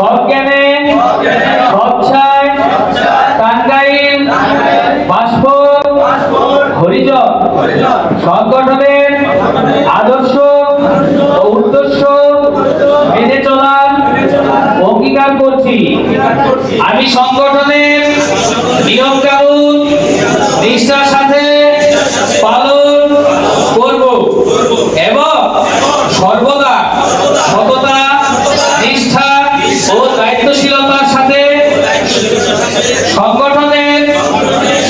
সজ্ঞানে সচ্ছায় টাঙ্গাইল বাসপুর হরিজন সংগঠনের আদর্শ ও উদ্দেশ্য মেনে চলার অঙ্গীকার করছি। আমি সংগঠনের নিয়ম কানুন নিষ্ঠার সাথে পালন করব এবং সর্বদা সততা নিষ্ঠা ও দায়িত্বশীলতার সাথে সংগঠনের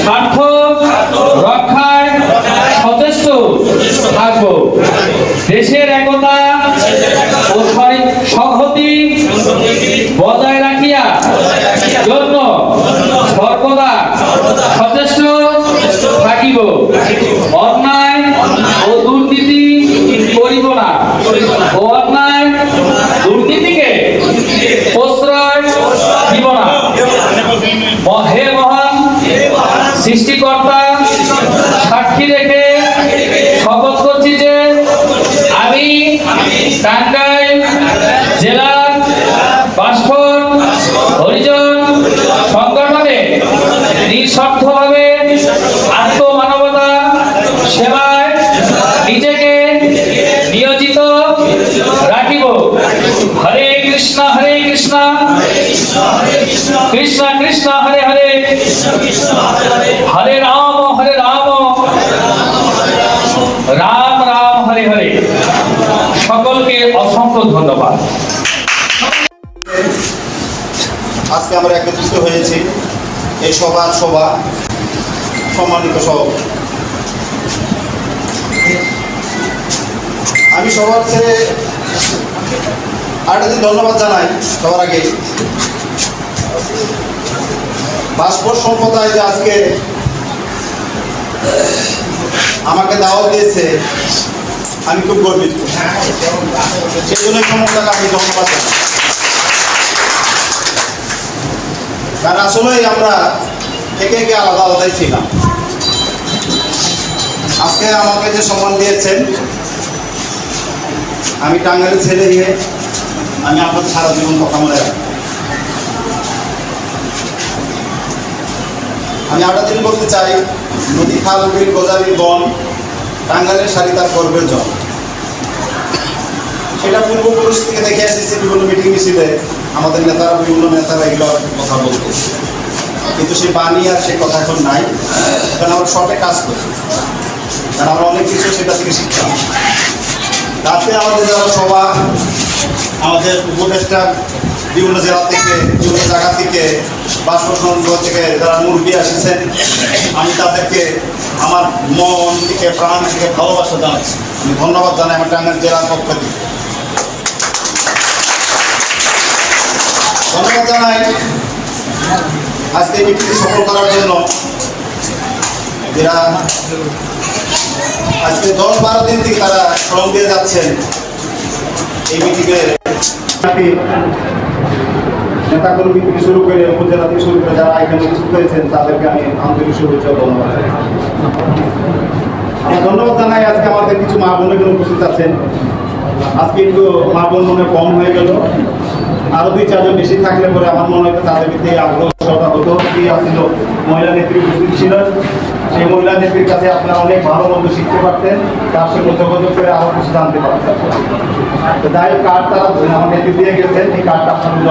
স্বার্থ রক্ষায় সচেষ্ট থাকব। দেশের একতা ও সংহতি বজায় রাখিয়া জন্য সর্বদা সচেষ্ট থাকিব। অন্যায় ও দুর্নীতি করিব না ও অন্যায় দুর্নীতিকে প্রশ্রয় দিব না। হে মহান সৃষ্টিকর্তা সাক্ষী রেখে শপথ করছি যে আমি টাঙ্গাইল জেলার বাসপুর হরিজন সংগঠনে নিঃস্বার্থভাবে আত্মমানবতা সেবায় নিজেকে নিয়োজিত রাখিব। হরে কৃষ্ণ কৃষ্ণ কৃষ্ণ হরে হরে হরে রাম রাম রাম হরে হরে। সকলকে অসংখ্য ধন্যবাদ। আজকে আমরা একত্রিত হয়েছি এই সভা সম্মানিত সব, আমি সবার চেয়ে আরেকটি ধন্যবাদ জানাই। সবার আগে বাসপুর সম্প্রদায় যে আজকে আমাকে দাওয়াত দিয়েছে, আমি খুব গর্বিত। সেই জন্য সম্প্রদায়কে আমি ধন্যবাদ জানাই। কারণ আসলেই আমরা একে একে আলাদা আলাদাই ছিলাম। আজকে আমাকে যে সম্মান দিয়েছেন, আমি টাঙ্গাইলের ছেলে হয়ে আমি আপনার সারা জীবন কথা মনে রাখি। আমি আরেকটা দিন বলতে চাই, নদী খাল বিল গজারি বন টাঙ্গাইলের সারি তার গর্বের জল। সেটা পূর্বপুরুষ থেকে দেখে এসেছি বিভিন্ন মিটিং মিছিলে আমাদের বিভিন্ন নেতারা এগুলো কথা বলতো, কিন্তু সেই বাণী আর সেই কথা এখন নাই। কারণ আমরা শর্টে কাজ করি, কারণ আমরা অনেক কিছু সেটা থেকে শিখতাম। রাতে আমাদের যারা সভা, আমাদের উপদেষ্টা বিভিন্ন জেলা থেকে, বিভিন্ন জায়গা থেকে, বাসপন্থ থেকে যারা মুরব্বী এসেছেন, আমি তাদেরকে আমার মন থেকে প্রাণ থেকে ভালোবাসা জানাচ্ছি। আমি ধন্যবাদ জানাই আমার টাঙ্গাইল জেলার পক্ষ থেকে। ধন্যবাদ জানাই আজকে এই মিটিংটি সফল করার জন্য, যারা আজকে 10-12 দিন থেকে তারা শ্রম দিয়ে যাচ্ছেন এই মিটিংয়ে। নেতাকর্মী থেকে শুরু করে উপজেলা থেকে শুরু করে যারা এখানে উপস্থিত হয়েছেন তাদেরকে আমি আন্তরিক শুভেচ্ছা ধন্যবাদ জানাই। আমরা ধন্যবাদ জানাই আজকে আমাদের কিছু মা বোন এখানে উপস্থিত আছেন। আজকে একটু মা বোন মনে কম হয়ে গেল, আরো 2-4 জন বেশি থাকলে পরে আমার মনে হয় তাদের ভিতরে আগ্রহ হতো। কি আসছিল মহিলা নেত্রী উপস্থিত ছিলেন, সেই মহিলা নেত্রীর কাছে আপনারা অনেক ভালো মন্দ শিখতে পারতেন, তার সঙ্গে যোগাযোগ করে আরো কিছু জানতে পারতেন। তো যাই হোক, কার্ড তারা আমার নেত্রী দিয়ে গেছেন, এই কার্ডটা আপনাদের